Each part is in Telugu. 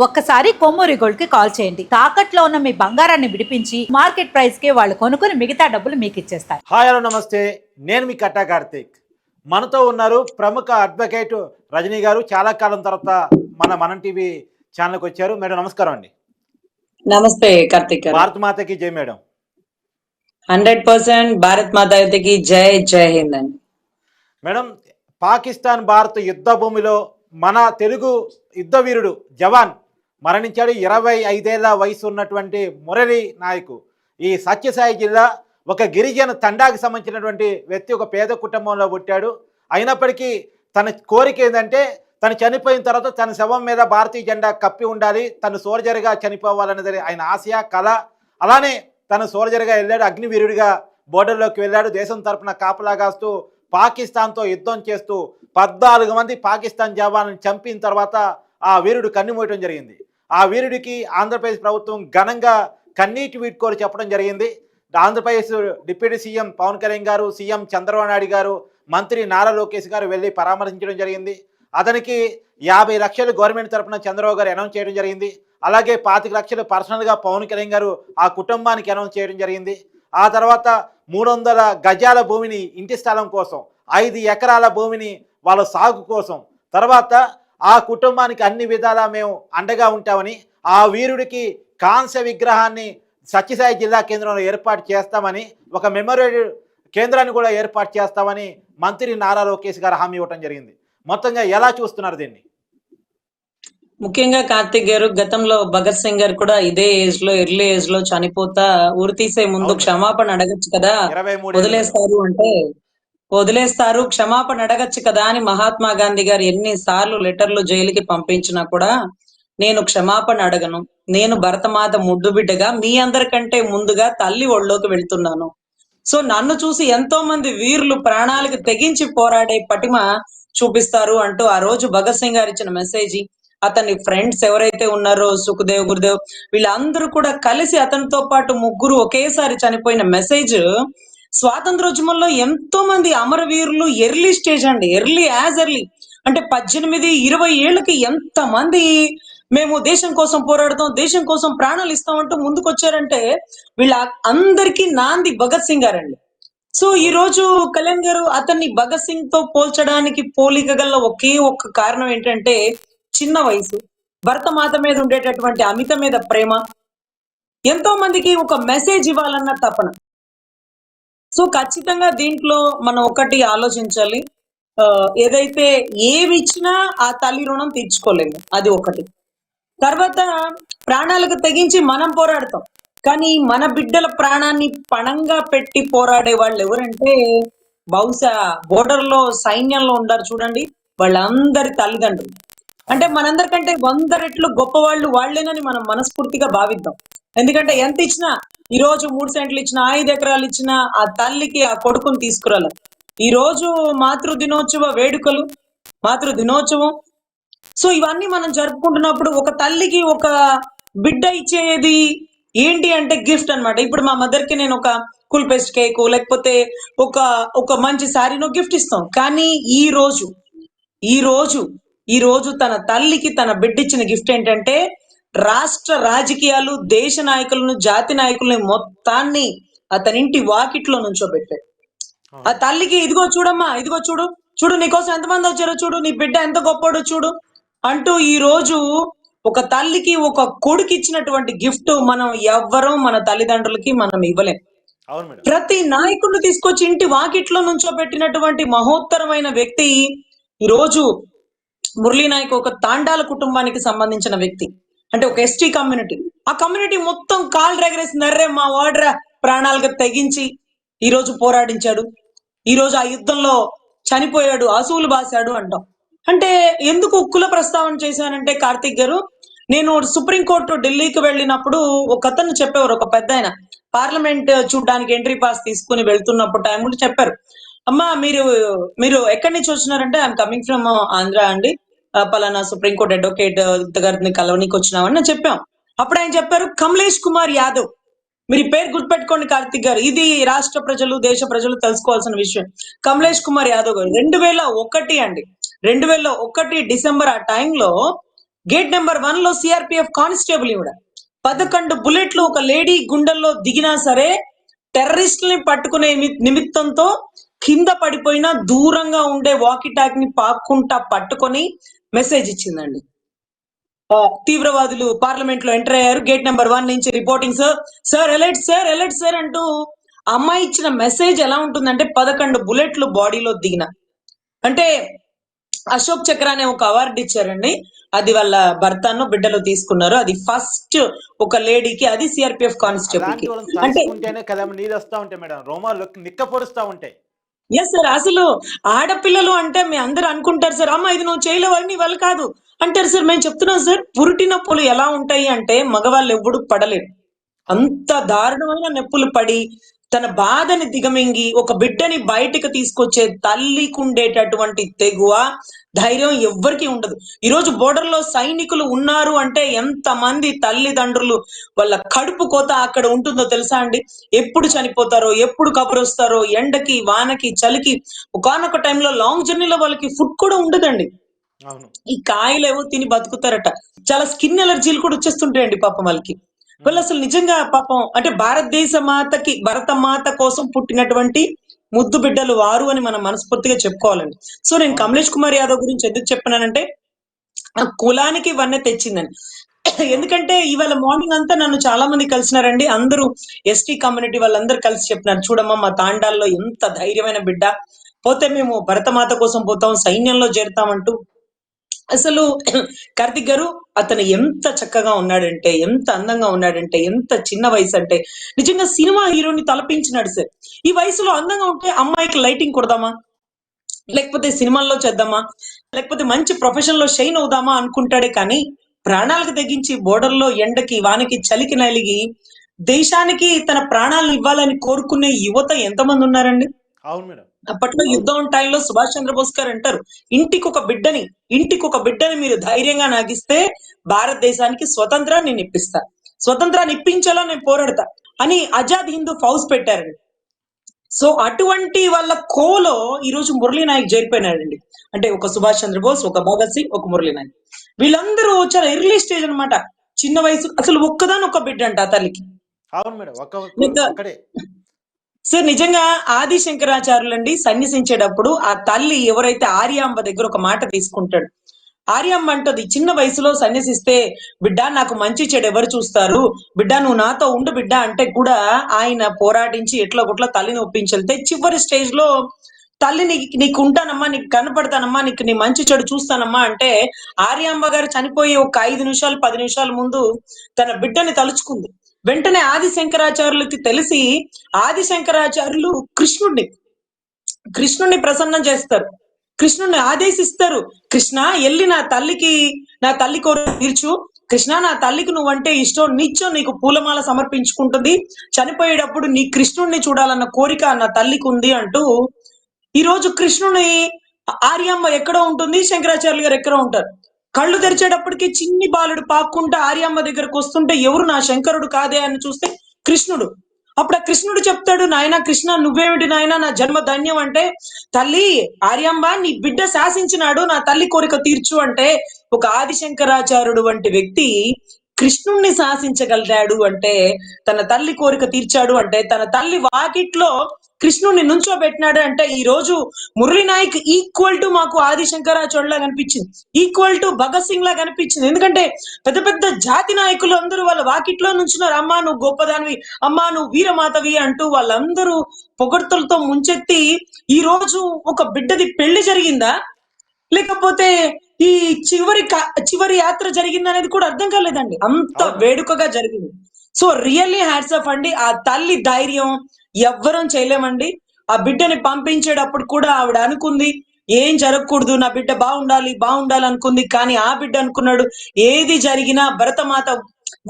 ఒక్కసారి కొమ్మూరి గోల్డ్ కి కాల్ చేయండి. తాకట్లో ఉన్న మీ బంగారాన్ని విడిపించి మార్కెట్ ప్రైస్ కి వాళ్ళు కొనుక్కుని మిగతా డబ్బులు మీకు ఇచ్చేస్తారు. హాయ్ హలో నమస్తే, నేను మీ కట్టా కార్తీక్. మనతో ఉన్నారు ప్రముఖ అడ్వకేట్ రజనీ గారు. చాలా కాలం తర్వాత మనం టీవీ ఛానల్కి వచ్చారు. మేడం నమస్కారం అండి. నమస్తే కార్తిక్ గారు. భారత మాతకి జై మేడం. 100% భారత్ మాతాకి జై జై హింద్ అండి. మేడం, పాకిస్తాన్ భారత్ యుద్ధ భూమిలో మన తెలుగు యుద్ధ వీరుడు జవాన్ మరణించాడు. 25 ఏళ్ల వయసు ఉన్నటువంటి మురళీ నాయక్ ఈ సత్యసాయి జిల్లా ఒక గిరిజన తండాకి సంబంధించినటువంటి వ్యక్తి, ఒక పేద కుటుంబంలో పుట్టాడు. అయినప్పటికీ తన కోరిక ఏంటంటే తను చనిపోయిన తర్వాత తన శవం మీద భారతీయ జెండా కప్పి ఉండాలి, తను సోల్జర్గా చనిపోవాలనేది ఆయన ఆశయ కళ. అలానే తను సోల్జర్గా వెళ్ళాడు, అగ్నివీరుడిగా బోర్డర్లోకి వెళ్ళాడు. దేశం తరపున కాపలా కాస్తూ పాకిస్తాన్తో యుద్ధం చేస్తూ 14 మంది పాకిస్తాన్ జవాన్లను చంపిన తర్వాత ఆ వీరుడు కన్నుమూయటం జరిగింది. ఆ వీరుడికి ఆంధ్రప్రదేశ్ ప్రభుత్వం ఘనంగా కన్నీటి వీడ్కోలు చెప్పడం జరిగింది. ఆంధ్రప్రదేశ్ డిప్యూటీ సీఎం పవన్ కళ్యాణ్ గారు, సీఎం చంద్రబాబు నాయుడు గారు, మంత్రి నారా లోకేష్ గారు వెళ్ళి పరామర్శించడం జరిగింది. అతనికి 50 లక్షలు గవర్నమెంట్ తరఫున చంద్రబాబు గారు అనౌన్స్ చేయడం జరిగింది. అలాగే 25 లక్షలు పర్సనల్గా పవన్ కళ్యాణ్ గారు ఆ కుటుంబానికి అనౌన్స్ చేయడం జరిగింది. ఆ తర్వాత 300 గజాల భూమిని ఇంటి స్థలం కోసం, 5 ఎకరాల భూమిని వాళ్ళ సాగు కోసం, తర్వాత ఆ కుటుంబానికి అన్ని విధాలా మేము అండగా ఉంటామని, ఆ వీరుడికి కాంస్య విగ్రహాన్ని సత్యసాయి జిల్లా కేంద్రంలో ఏర్పాటు చేస్తామని, ఒక మెమోరియల్ కేంద్రాన్ని కూడా ఏర్పాటు చేస్తామని మంత్రి నారా లోకేష్ గారు హామీ ఇవ్వడం జరిగింది. మొత్తంగా ఎలా చూస్తున్నారు దీన్ని? ముఖ్యంగా కార్తిక్ గారు, గతంలో భగత్ సింగ్ గారు కూడా ఇదే ఏజ్ లో, ఎర్లీ ఏజ్ లో చనిపోతా ఊరి తీసే ముందు క్షమాపణ అడగచ్చు కదా, 23 వదిలేస్తారు క్షమాపణ అడగచ్చు కదా అని మహాత్మా గాంధీ గారు ఎన్నిసార్లు లెటర్లు జైలుకి పంపించినా కూడా నేను క్షమాపణ అడగను, నేను భరతమాత ముద్దు బిడ్డగా మీ అందరికంటే ముందుగా తల్లి ఒళ్ళోకి వెళ్తున్నాను. సో నన్ను చూసి ఎంతో మంది వీరులు ప్రాణాలకు తెగించి పోరాడే పటిమ చూపిస్తారు అంటూ ఆ రోజు భగత్ సింగ్ గారు ఇచ్చిన మెసేజ్, అతని ఫ్రెండ్స్ ఎవరైతే ఉన్నారో సుఖదేవ్, గురుదేవ్, వీళ్ళందరూ కూడా కలిసి అతనితో పాటు ముగ్గురు ఒకేసారి చనిపోయిన మెసేజ్ స్వాతంత్రోద్యమంలో ఎంతో మంది అమరవీరులు ఎర్లీ స్టేజ్ అండి, ఎర్లీ అంటే 18-20 ఏళ్ళకి ఎంత మంది మేము దేశం కోసం పోరాడతాం, దేశం కోసం ప్రాణాలు ఇస్తాం అంటూ ముందుకొచ్చారంటే వీళ్ళ అందరికీ నాంది భగత్ సింగ్ గారండి. సో ఈ రోజు కళ్యాణ్ గారు అతన్ని భగత్ సింగ్ తో పోల్చడానికి పోలిక గల ఒకే ఒక్క కారణం ఏంటంటే చిన్న వయసు, భరతమాత మీద ఉండేటటువంటి అమిత మీద ప్రేమ, ఎంతో మందికి ఒక మెసేజ్ ఇవ్వాలన్న తపన. సో ఖచ్చితంగా దీంట్లో మనం ఒకటి ఆలోచించాలి, ఏదైతే ఏమి ఇచ్చినా ఆ తల్లి రుణం తీర్చుకోలేము, అది ఒకటి. తర్వాత ప్రాణాలకు తెగించి మనం పోరాడతాం, కానీ మన బిడ్డల ప్రాణాన్ని పణంగా పెట్టి పోరాడే వాళ్ళు ఎవరంటే బహుశా బోర్డర్ లో సైన్యంలో ఉంటారు చూడండి, వాళ్ళందరి తల్లిదండ్రులు. అంటే మనందరికంటే 100 రెట్లు గొప్ప వాళ్ళేనని మనం మనస్ఫూర్తిగా భావిద్దాం. ఎందుకంటే ఎంత ఇచ్చినా, ఈ రోజు 3 సెంట్లు ఇచ్చినా, 5 ఎకరాలు ఇచ్చినా ఆ తల్లికి ఆ కొడుకుని తీసుకురాలి. ఈ రోజు మాతృ దినోత్సవ వేడుకలు, మాతృ దినోత్సవం, సో ఇవన్నీ మనం జరుపుకుంటున్నప్పుడు ఒక తల్లికి ఒక బిడ్డ ఇచ్చేది ఏంటి అంటే గిఫ్ట్ అన్నమాట. ఇప్పుడు మా మదర్ కి నేను ఒక కూల్ పేస్ట్ కేక్ లేకపోతే ఒక మంచి శారీనో గిఫ్ట్ ఇస్తాం. కానీ ఈ రోజు తన తల్లికి తన బిడ్డ ఇచ్చిన గిఫ్ట్ ఏంటంటే రాష్ట్ర రాజకీయాలు, దేశ నాయకులను, జాతి నాయకులని మొత్తాన్ని అతనింటి వాకిట్లో నుంచోబెట్టాడు. ఆ తల్లికి ఇదిగో చూడమ్మా, ఇదిగో చూడు నీకోసం ఎంతమంది వచ్చారో చూడు, నీ బిడ్డ ఎంత గొప్పడో చూడు అంటూ ఈ రోజు ఒక తల్లికి ఒక కొడుకు ఇచ్చినటువంటి గిఫ్ట్ మనం ఎవ్వరం మన తల్లిదండ్రులకి మనం ఇవ్వలేం. ప్రతి నాయకుడిని తీసుకొచ్చి ఇంటి వాకిట్లో నుంచోబెట్టినటువంటి మహోత్తరమైన వ్యక్తి ఈ రోజు మురళీ నాయక్. ఒక తాండాల కుటుంబానికి సంబంధించిన వ్యక్తి, అంటే ఒక ఎస్టీ కమ్యూనిటీ, ఆ కమ్యూనిటీ మొత్తం కాళ్ళు రెగరేసింది, అర్రే మా వాడ్రా ప్రాణాలకు తెగించి ఈ రోజు పోరాడించాడు, ఈ రోజు ఆ యుద్ధంలో చనిపోయాడు, అసూలు బాసాడు అంటాం. అంటే ఎందుకు కుల ప్రస్తావన చేశానంటే కార్తిక్ గారు, నేను సుప్రీంకోర్టు ఢిల్లీకి వెళ్ళినప్పుడు ఒక అతను చెప్పేవారు, ఒక పెద్ద ఆయన పార్లమెంట్ చూడడానికి ఎంట్రీ పాస్ తీసుకుని వెళ్తున్నప్పుడు టైం కూడా చెప్పారు, అమ్మా మీరు ఎక్కడి నుంచి వచ్చినారంటే ఐఎమ్ కమింగ్ ఫ్రమ్ ఆంధ్ర అండి, పలానా సుప్రీంకోర్టు అడ్వకేట్ గారిని కలవనీకి వచ్చినామని నేను చెప్పాం. అప్పుడు ఆయన చెప్పారు, కమలేష్ కుమార్ యాదవ్. మీరు ఈ పేరు గుర్తుపెట్టుకోండి కార్తిక్ గారు, ఇది రాష్ట్ర ప్రజలు, దేశ ప్రజలు తెలుసుకోవాల్సిన విషయం. కమలేష్ కుమార్ యాదవ్ గారు 2001 అండి, 2001 డిసెంబర్ ఆ టైంలో గేట్ నెంబర్ 1 లో సిఆర్పిఎఫ్ కానిస్టేబుల్ ఈవిడ 11 బుల్లెట్లు ఒక లేడీ గుండెల్లో దిగినా సరే టెర్రరిస్టుల్ని పట్టుకునే నిమిత్తంతో కింద పడిపోయినా దూరంగా ఉండే వాకీ టాక్ ని పాక్కుంటా పట్టుకొని మెసేజ్ ఇచ్చిందండి. తీవ్రవాదులు పార్లమెంట్ లో ఎంటర్ అయ్యారు, గేట్ నెంబర్ 1 నుంచి రిపోర్టింగ్ సార్ ఎలర్ట్ సార్ అంటూ అమ్మాయి ఇచ్చిన మెసేజ్ ఎలా ఉంటుందంటే 11 బుల్లెట్లు బాడీలో దిగిన. అంటే అశోక్ చక్ర అనే ఒక అవార్డు ఇచ్చారండి, అది వాళ్ళ భర్తను బిడ్డలో తీసుకున్నారు. అది ఫస్ట్ ఒక లేడీకి, అది సిఆర్పిఎఫ్ కానిస్టేబుల్ అలాంటి కి. వాళ్ళని అంటే తలుచుకుంటేనే కదా నీళ్ళు వస్తూ ఉంటాయి మేడం, రోమాలు నిక్కపొడుస్తూ ఉంటాయి. ఎస్ సార్, అసలు ఆడపిల్లలు అంటే మీ అందరు అనుకుంటారు సార్, అమ్మ ఇది నువ్వు చేయలేవు నీ వల్ల కాదు అంటారు సార్. మేము చెప్తున్నాం సార్, పురిటి నొప్పులు ఎలా ఉంటాయి అంటే మగవాళ్ళు ఎవ్వడు పడలేరు. అంత దారుణమైన నొప్పులు పడి తన బాధని దిగమింగి ఒక బిడ్డని బయటకు తీసుకొచ్చే తల్లికి ఉండేటటువంటి తెగువ ధైర్యం ఎవ్వరికి ఉండదు. ఈరోజు బోర్డర్ లో సైనికులు ఉన్నారు అంటే ఎంత మంది తల్లిదండ్రులు వాళ్ళ కడుపు కోత అక్కడ ఉంటుందో తెలుసా అండి. ఎప్పుడు చనిపోతారో, ఎప్పుడు కబురు వస్తారో, ఎండకి వానకి చలికి ఒకానొక టైంలో లాంగ్ జర్నీలో వాళ్ళకి ఫుడ్ కూడా ఉండదండి. అవును. ఈ కాయలేవో తిని బతుకుతారట. చాలా స్కిన్ ఎలర్జీలు కూడా వచ్చేస్తుంటాయండి పాపం వాళ్ళకి. వాళ్ళు అసలు నిజంగా పాపం అంటే భారతదేశ మాతకి, భరత మాత కోసం పుట్టినటువంటి ముద్దు బిడ్డలు వారు అని మనం మనస్ఫూర్తిగా చెప్పుకోవాలండి. సో నేను అవును. కమలేష్ కుమార్ యాదవ్ గురించి ఎందుకు చెప్పినానంటే ఆ కులానికి వన్నె తెచ్చిందని. ఎందుకంటే ఇవాళ మార్నింగ్ అంతా నన్ను చాలా మంది కలిసినారండి. అందరూ ఎస్టీ కమ్యూనిటీ వాళ్ళందరూ కలిసి చెప్పినారు, చూడమ్మా మా తాండాల్లో ఎంత ధైర్యమైన బిడ్డ, పోతే మేము భరతమాత కోసం పోతాం, సైన్యంలో చేరుతామంటూ. అసలు కార్తిక్ గారు అతను ఎంత చక్కగా ఉన్నాడంటే, ఎంత అందంగా ఉన్నాడంటే, ఎంత చిన్న వయసు అంటే నిజంగా సినిమా హీరోని తలపించినాడు సార్. ఈ వయసులో అందంగా ఉంటే అమ్మాయికి లైటింగ్ కొడదామా, లేకపోతే సినిమాల్లో చేద్దామా, లేకపోతే మంచి ప్రొఫెషన్ లో షైన్ అవుదామా అనుకుంటాడే కానీ ప్రాణాలకు తెగించి బోర్డర్ లో ఎండకి వానకి చలికి నలిగి దేశానికి తన ప్రాణాలను ఇవ్వాలని కోరుకునే యువత ఎంతమంది ఉన్నారండి. అవును మేడం. అప్పట్లో యుద్ధం టైంలో సుభాష్ చంద్రబోస్ గారు అంటారు, ఇంటికి ఒక బిడ్డని మీరు ధైర్యంగా నాగిస్తే భారతదేశానికి స్వతంత్రాన్ని నేను ఇప్పిస్తా, స్వతంత్రాన్ని ఇప్పించేలా నేను పోరాడతా అని ఆజాద్ హిందూ ఫౌజ్ పెట్టారండి. సో అటువంటి వాళ్ళ కోలో ఈ రోజు మురళీ నాయక్ చేరిపోయినాడండి. అంటే ఒక సుభాష్ చంద్రబోస్, ఒక భగత్ సింగ్, ఒక మురళీ నాయక్, వీళ్ళందరూ చాలా ఎర్లీ స్టేజ్ అన్నమాట. చిన్న వయసు, అసలు ఒక్కదాని ఒక బిడ్డ అంట ఆ తల్లికి. అవును మేడం. ఇంకా ఒక్కడే. సార్ నిజంగా ఆది శంకరాచార్యులండి సన్యసించేటప్పుడు ఆ తల్లి ఎవరైతే ఆర్యాంబ దగ్గర ఒక మాట తీసుకుంటాడు. ఆర్యాంబ అంటది, చిన్న వయసులో సన్యసిస్తే బిడ్డ నాకు మంచి చెడు ఎవరు చూస్తారు, బిడ్డ నువ్వు నాతో ఉండు బిడ్డ అంటే కూడా ఆయన పోరాటించి ఎట్లా కొట్లా తల్లిని ఒప్పించెళ్తే చివరి స్టేజ్ లో తల్లిని నీకు ఉంటానమ్మా, నీకు కనపడతానమ్మా, నీకు నీ మంచి చెడు చూస్తానమ్మా అంటే ఆర్యాంబ గారు చనిపోయి ఒక 5 నిమిషాలు 10 నిమిషాల ముందు తన బిడ్డని తలుచుకుంది. వెంటనే ఆది శంకరాచార్యులకి తెలిసి ఆది శంకరాచార్యులు కృష్ణుడిని ప్రసన్నం చేస్తారు, కృష్ణుడిని ఆదేశిస్తారు, కృష్ణ ఎల్లి నా తల్లి కోరిక తీర్చు, కృష్ణ నా తల్లికి నువ్వంటే ఇష్టం, నిత్యం నీకు పూలమాల సమర్పించుకుంటుంది, చనిపోయేటప్పుడు నీ కృష్ణుడిని చూడాలన్న కోరిక నా తల్లికి ఉంది అంటూ ఈ రోజు కృష్ణుని ఆర్యమ్మ ఎక్కడో ఉంటుంది, శంకరాచార్యులు గారు ఎక్కడో ఉంటారు. కళ్ళు తెరిచేటప్పటికి చిన్ని బాలుడు పాక్కుంటా ఆర్యమ్మ దగ్గరకు వస్తుంటే ఎవరు నా శంకరుడు కాదే అని చూస్తే కృష్ణుడు. అప్పుడు ఆ కృష్ణుడు చెప్తాడు, నాయన కృష్ణ నువ్వేమిటి నాయన, నా జన్మ ధన్యం అంటే, తల్లి ఆర్యాంబ నీ బిడ్డ శాసించినాడు, నా తల్లి కోరిక తీర్చు అంటే ఒక ఆదిశంకరాచార్యుడు వంటి వ్యక్తి కృష్ణుణ్ణి శాసించగలిగాడు అంటే, తన తల్లి కోరిక తీర్చాడు అంటే, తన తల్లి వాకిట్లో కృష్ణుణ్ణి నుంచోబెట్టినాడు అంటే, ఈ రోజు మురళీ నాయక్ ఈక్వల్ టు మాకు ఆది శంకరాచార్యులా కనిపించింది, ఈక్వల్ టు భగత్ సింగ్ లా కనిపించింది. ఎందుకంటే పెద్ద పెద్ద జాతి నాయకులు అందరూ వాళ్ళ వాకిట్లో నుంచున్నారు, అమ్మా నువ్వు గొప్పదానివి, అమ్మా నువ్వు వీరమాతవి అంటూ వాళ్ళందరూ పొగడ్తలతో ముంచెత్తి ఈ రోజు ఒక బిడ్డది పెళ్లి జరిగిందా లేకపోతే ఈ చివరి యాత్ర జరిగింది అనేది కూడా అర్థం కాలేదండి, అంత వేడుకగా జరిగింది. సో రియల్లీ హ్యాట్స్ ఆఫ్ అండి. ఆ తల్లి ధైర్యం ఎవ్వరం చేయలేమండి. ఆ బిడ్డని పంపించేటప్పుడు కూడా ఆవిడ అనుకుంది ఏం జరగకూడదు, నా బిడ్డ బాగుండాలి అనుకుంది. కానీ ఆ బిడ్డ అనుకున్నాడు ఏది జరిగినా భరతమాత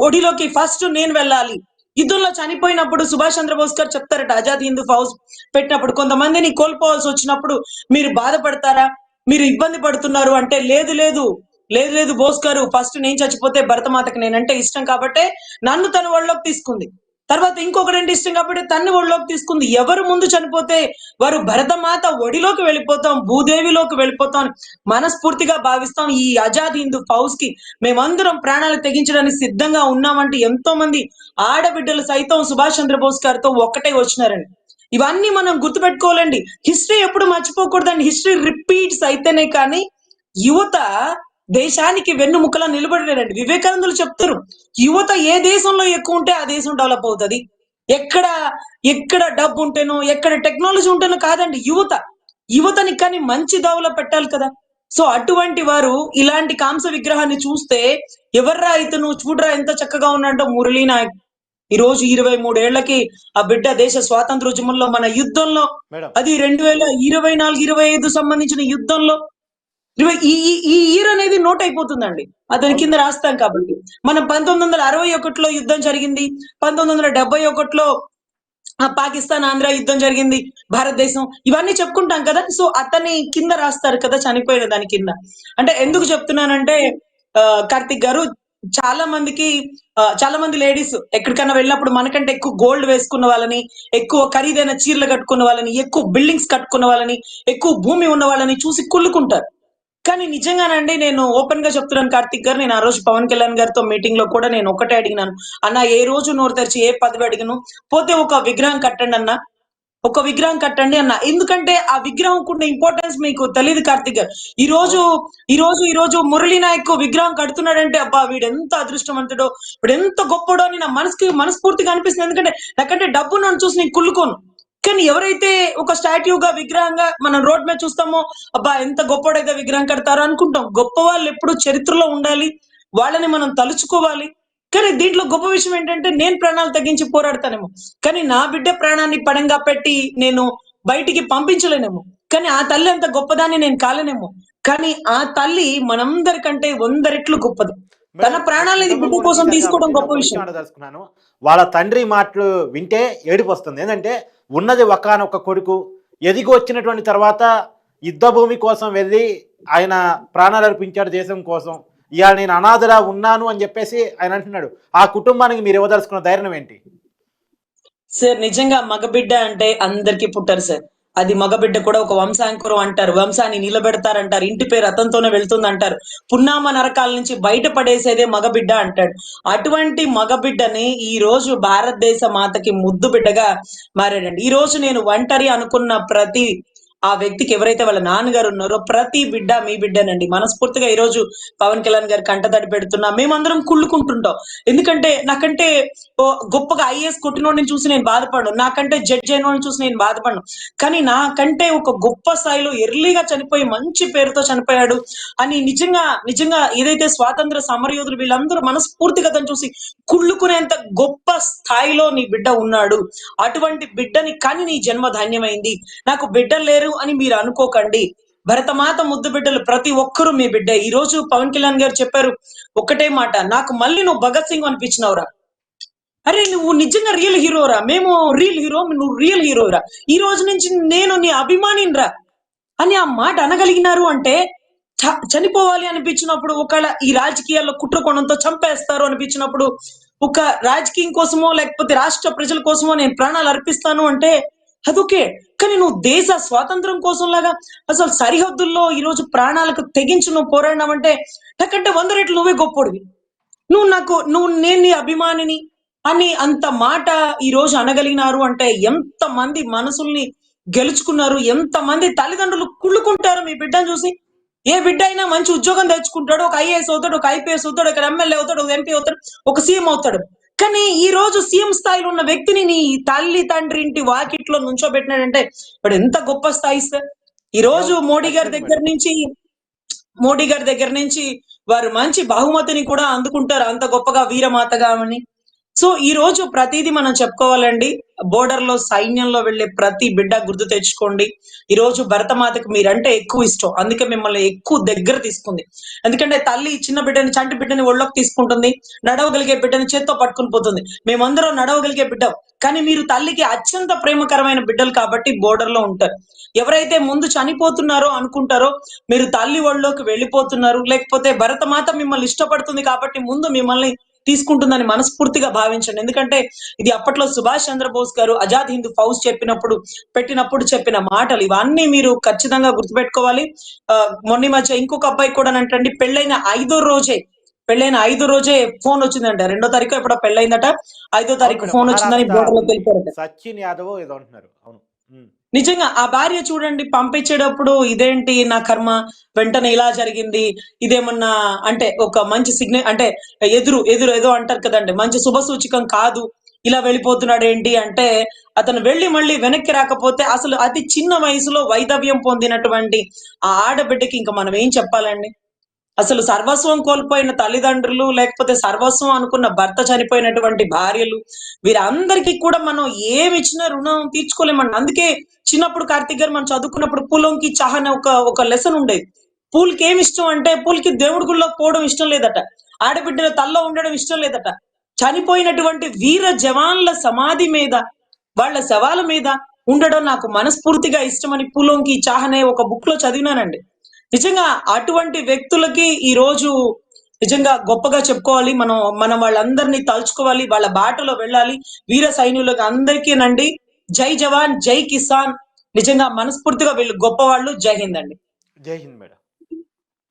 ఒడిలోకి ఫస్ట్ నేను వెళ్ళాలి. యుద్ధంలో చనిపోయినప్పుడు సుభాష్ చంద్రబోస్ గారు చెప్తారట, ఆజాద్ హిందూ ఫౌజ్ పెట్టినప్పుడు కొంతమందిని కోల్పోవాల్సి వచ్చినప్పుడు మీరు బాధపడతారా, మీరు ఇబ్బంది పడుతున్నారు అంటే, లేదు బోస్ గారు, ఫస్ట్ నేను చచ్చిపోతే భరతమాతకి నేనంటే ఇష్టం కాబట్టే నన్ను తన ఒళ్ళలోకి తీసుకుంది. తర్వాత ఇంకొకటి ఇష్టం కాబట్టి తన్ని ఒడిలోకి తీసుకుంది. ఎవరు ముందు చనిపోతే వారు భరతమాత ఒడిలోకి వెళ్ళిపోతాం, భూదేవిలోకి వెళ్ళిపోతాం అని మనస్ఫూర్తిగా భావిస్తాం. ఈ ఆజాద్ హిందూ ఫౌజ్ కి మేమందరం ప్రాణాలు తెగించడానికి సిద్ధంగా ఉన్నామంటే ఎంతో మంది ఆడబిడ్డలు సైతం సుభాష్ చంద్రబోస్ గారితో ఒక్కటే వచ్చినారండి. ఇవన్నీ మనం గుర్తుపెట్టుకోవాలండి. హిస్టరీ ఎప్పుడు మర్చిపోకూడదండి. హిస్టరీ రిపీట్స్ అయితేనే కానీ యువత దేశానికి వెన్నుముకలా నిలబడలేరండి. వివేకానందులు చెప్తారు, యువత ఏ దేశంలో ఎక్కువ ఉంటే ఆ దేశం డెవలప్ అవుతుంది. ఎక్కడ ఎక్కడ డబ్బు ఉంటేనో, ఎక్కడ టెక్నాలజీ ఉంటేనో కాదండి, యువతని కానీ మంచి దావలో పెట్టాలి కదా. సో అటువంటి వారు ఇలాంటి కాంస విగ్రహాన్ని చూస్తే ఎవర్రా ఇతను, చూడరా ఎంత చక్కగా ఉన్నాడో మురళీ నాయక్. ఈ రోజు 23 ఏళ్లకి ఆ బిడ్డ దేశ స్వాతంత్రోద్యమంలో మన యుద్ధంలో, మేడం అది 2024-25 సంబంధించిన యుద్ధంలో ఈ ఈ ఇయర్ అనేది నోట్ అయిపోతుందండి. అతని కింద రాస్తాం కాబట్టి. మనం 1961లో యుద్ధం జరిగింది, 1971లో పాకిస్తాన్ ఆంధ్ర యుద్ధం జరిగింది, భారతదేశం, ఇవన్నీ చెప్పుకుంటాం కదా. సో అతని కింద రాస్తారు కదా చనిపోయిన దాని కింద. అంటే ఎందుకు చెప్తున్నానంటే కార్తిక్ గారు, చాలా మందికి చాలా మంది లేడీస్ ఎక్కడికైనా వెళ్ళినప్పుడు మనకంటే ఎక్కువ గోల్డ్ వేసుకున్న వాళ్ళని, ఎక్కువ ఖరీదైన చీరలు కట్టుకున్న వాళ్ళని, ఎక్కువ బిల్డింగ్స్ కట్టుకున్న వాళ్ళని, ఎక్కువ భూమి ఉన్న వాళ్ళని చూసి కుళ్ళుకుంటారు. కానీ నిజంగానండి, నేను ఓపెన్ గా చెప్తున్నాను కార్తిక్ గారు, నేను ఆ రోజు పవన్ కళ్యాణ్ గారితో మీటింగ్ లో కూడా నేను ఒకటే అడిగినాను, అన్న ఏ రోజు నోరు తెరిచి ఏ పదవి అడిగను, పోతే ఒక విగ్రహం కట్టండి అన్న, ఒక విగ్రహం కట్టండి అన్న. ఎందుకంటే ఆ విగ్రహం ఉన్న ఇంపార్టెన్స్ మీకు తెలియదు కార్తిక్ గారు. ఈ రోజు మురళీ నాయక్ విగ్రహం కడుతున్నాడంటే అబ్బా వీడు ఎంత అదృష్టవంతుడో, వీడు ఎంత గొప్పడో అని నా మనస్ఫూర్తిగా అనిపిస్తుంది. ఎందుకంటే నాకంటే డబ్బు నన్ను చూసి నేను కుళ్ళుకోను. కానీ ఎవరైతే ఒక స్టాట్యూగా విగ్రహంగా మనం రోడ్ మీద చూస్తామో అబ్బా ఎంత గొప్పడైతే విగ్రహం కడతారో అనుకుంటాం. గొప్ప వాళ్ళు ఎప్పుడు చరిత్రలో ఉండాలి, వాళ్ళని మనం తలుచుకోవాలి. కానీ దీంట్లో గొప్ప విషయం ఏంటంటే నేను ప్రాణాలు తగ్గించి పోరాడతానేమో, కానీ నా బిడ్డ ప్రాణాన్ని పడంగా పెట్టి నేను బయటికి పంపించలేనేమో, కానీ ఆ తల్లి అంత గొప్పదాన్ని నేను కాలేనేమో. కానీ ఆ తల్లి మనందరికంటే 100 రెట్లు గొప్పది. తన ప్రాణాలని బిడ్డ కోసం తీసుకోవడం గొప్ప విషయం. తెలుసుకున్నాను. వాళ్ళ తండ్రి మాటలు వింటే ఏడుపు వస్తుంది. ఏంటంటే ఉన్నది ఒకానొక కొడుకు, ఎదిగి వచ్చినటువంటి తర్వాత యుద్ధ భూమి కోసం వెళ్ళి ఆయన ప్రాణాలు అర్పించాడు దేశం కోసం. ఇవాళ నేను అనాథలా ఉన్నాను అని చెప్పేసి ఆయన అంటున్నాడు. ఆ కుటుంబానికి మీరు ఇవ్వదలుచుకున్న ధైర్యం ఏంటి? సార్ నిజంగా మగబిడ్డ అంటే అందరికి పుట్టారు సార్. అది మగబిడ్డ కూడా ఒక వంశాంకురం అంటారు, వంశాన్ని నిలబెడతారంటారు, ఇంటి పేరు అతనితోనే వెళ్తుంది అంటారు, పున్నామ నరకాల నుంచి బయటపడేసేదే మగబిడ్డ అంటాడు. అటువంటి మగబిడ్డని ఈ రోజు భారతదేశ మాతకి ముద్దు బిడ్డగా మారాడండి. ఈ రోజు నేను ఒంటరి అనుకున్న ప్రతి ఆ వ్యక్తికి ఎవరైతే వాళ్ళ నాన్నగారు ఉన్నారో ప్రతి బిడ్డ మీ బిడ్డనండి. మనస్ఫూర్తిగా ఈ రోజు పవన్ కళ్యాణ్ గారు కంటతడి పెడుతున్నా, మేమందరం కుళ్ళుకుంటుంటాం. ఎందుకంటే నాకంటే గొప్పగా ఐఏఎస్ కొట్టినోడిని చూసి నేను బాధపడను, నాకంటే జడ్జ్ అయినోడిని చూసి నేను బాధపడను. కానీ నాకంటే ఒక గొప్ప స్థాయిలో ఎర్లీగా చనిపోయి మంచి పేరుతో చనిపోయాడు అని నిజంగా ఏదైతే స్వాతంత్ర సమరయోధులు వీళ్ళందరూ మనస్ఫూర్తిగా తను చూసి కుళ్ళుకునేంత గొప్ప స్థాయిలో నీ బిడ్డ ఉన్నాడు. అటువంటి బిడ్డని కానీ నీ జన్మ ధన్యమైంది. నాకు బిడ్డలు లేరు అని మీరు అనుకోకండి. భరతమాత ముద్దు బిడ్డలు ప్రతి ఒక్కరూ మీ బిడ్డ. ఈ రోజు పవన్ కళ్యాణ్ గారు చెప్పారు ఒకటే మాట, నాకు మళ్ళీ నువ్వు భగత్ సింగ్ అనిపించినవురా. అరే నువ్వు నిజంగా రియల్ హీరోరా, మేము రియల్ హీరో, నువ్వు రియల్ హీరోరా, ఈ రోజు నుంచి నేను నీ అభిమానిరా అని ఆ మాట అనగలిగినారు అంటే, చనిపోవాలి అనిపించినప్పుడు, ఒకవేళ ఈ రాజకీయాల్లో కుట్రకోణంతో చంపేస్తారు అనిపించినప్పుడు, ఒక రాజకీయం కోసమో లేకపోతే రాష్ట్ర ప్రజల కోసమో నేను ప్రాణాలు అర్పిస్తాను అంటే అదొకే. కానీ నువ్వు దేశ స్వాతంత్రం కోసం లాగా అసలు సరిహద్దుల్లో ఈ రోజు ప్రాణాలకు తెగించి నువ్వు పోరాడినావంటే నాకంటే 100 రెట్లు నువ్వే గొప్పోడివి. నేను నీ అభిమానిని అని అంత మాట ఈ రోజు అనగలిగినారు అంటే ఎంత మంది మనసుల్ని గెలుచుకున్నారు, ఎంత మంది తల్లిదండ్రులు కుళ్ళుకుంటారు మీ బిడ్డను చూసి. ఏ బిడ్డ అయినా మంచి ఉద్యోగం తెచ్చుకుంటాడు, ఒక ఐఏఎస్ అవుతాడు, ఒక ఐపీఎస్ అవుతాడు, ఒక ఎమ్మెల్యే అవుతాడు, ఒక ఎంపీ అవుతాడు, ఒక సీఎం అవుతాడు. కానీ ఈ రోజు సీఎం స్థాయిలో ఉన్న వ్యక్తిని నీ తల్లి తండ్రి ఇంటి వాకిట్లో నుంచోబెట్టినాడంటే ఇప్పుడు ఎంత గొప్ప స్థాయి సార్. ఈ రోజు మోడీ గారి దగ్గర నుంచి వారు మంచి బహుమతిని కూడా అందుకుంటారు, అంత గొప్పగా వీరమాతగా అని. సో ఈ రోజు ప్రతిదీ మనం చెప్పుకోవాలండి. బోర్డర్ లో సైన్యంలో వెళ్లే ప్రతి బిడ్డ గుర్తు తెచ్చుకోండి. ఈ రోజు భరతమాతకు మీరంటే ఎక్కువ ఇష్టం, అందుకే మిమ్మల్ని ఎక్కువ దగ్గర తీసుకుంది. ఎందుకంటే తల్లి చిన్న బిడ్డని, చంటి బిడ్డని ఒళ్ళోకి తీసుకుంటుంది, నడవగలిగే బిడ్డని చేత్తో పట్టుకుని పోతుంది. మేమందరం నడవగలిగే బిడ్డ, కానీ మీరు తల్లికి అత్యంత ప్రేమకరమైన బిడ్డలు కాబట్టి బోర్డర్ లో ఉంటారు. ఎవరైతే ముందు చనిపోతున్నారో అనుకుంటారో మీరు తల్లి ఒళ్ళోకి వెళ్ళిపోతున్నారు, లేకపోతే భరతమాత మిమ్మల్ని ఇష్టపడుతుంది కాబట్టి ముందు మిమ్మల్ని తీసుకుంటుందని మనస్ఫూర్తిగా భావించండి. ఎందుకంటే ఇది అప్పట్లో సుభాష్ చంద్రబోస్ గారు ఆజాద్ హింద్ ఫౌజ్ పెట్టినప్పుడు చెప్పిన మాటలు. ఇవన్నీ మీరు ఖచ్చితంగా గుర్తుపెట్టుకోవాలి. మొన్న మధ్య ఇంకొక అబ్బాయి కూడా అంటండి, పెళ్ళైన 5 రోజే ఫోన్ వచ్చిందంట. 2వ తారీఖు ఎప్పుడో పెళ్ళైందట. 5వ అవును తారీఖు మేడం, ఫోన్ వచ్చిందని మహారాష్ట్ర బోర్డర్లో తెలిపారట. సచిన్ యాదవ్ ఏదో అంటున్నారు. అవును. నిజంగా ఆ భార్య చూడండి పంపించేటప్పుడు, ఇదేంటి నా కర్మ, వెంటనే ఇలా జరిగింది, ఇదేమన్నా అంటే ఒక మంచి సిగ్నల్ అంటే ఎదురు ఎదురు ఏదో అంటారు కదండి, మంచి శుభ సూచకం కాదు, ఇలా వెళ్ళిపోతున్నాడు ఏంటి అంటే, అతను వెళ్ళి మళ్ళీ వెనక్కి రాకపోతే అసలు అతి చిన్న వయసులో వైధవ్యం పొందినటువంటి ఆ ఆడబిడ్డకి ఇంకా మనం ఏం చెప్పాలండి. అసలు సర్వస్వం కోల్పోయిన తల్లిదండ్రులు, లేకపోతే సర్వస్వం అనుకున్న భర్త చనిపోయినటువంటి భార్యలు, వీరందరికీ కూడా మనం ఏమిచ్చినా రుణం తీర్చుకోలేమండి. అందుకే చిన్నప్పుడు కార్తీక్ గారు మనం చదువుకున్నప్పుడు పూలంకి చాహ్ అనే ఒక లెసన్ ఉండేది. పూలకి ఏమి ఇష్టం అంటే, పూలకి దేవుడి గుడిలోకి పోవడం ఇష్టం లేదట, ఆడబిడ్డల తల్లో ఉండడం ఇష్టం లేదట. చనిపోయినటువంటి వీర జవాన్ల సమాధి మీద, వాళ్ళ శవాల మీద ఉండడం నాకు మనస్ఫూర్తిగా ఇష్టమని పూలంకి చాహ్ అనే ఒక బుక్ లో చదివినానండి. నిజంగా అటువంటి వ్యక్తులకి ఈ రోజు నిజంగా గొప్పగా చెప్పుకోవాలి. మనం వాళ్ళందరినీ తలుచుకోవాలి, వాళ్ళ బాటలో వెళ్ళాలి. వీర సైన్యులకు అందరికీనండి జై జవాన్ జై కిసాన్. నిజంగా మనస్ఫూర్తిగా వీళ్ళు గొప్పవాళ్ళు. జై హింద్ అండి. జై హింద్ మేడం.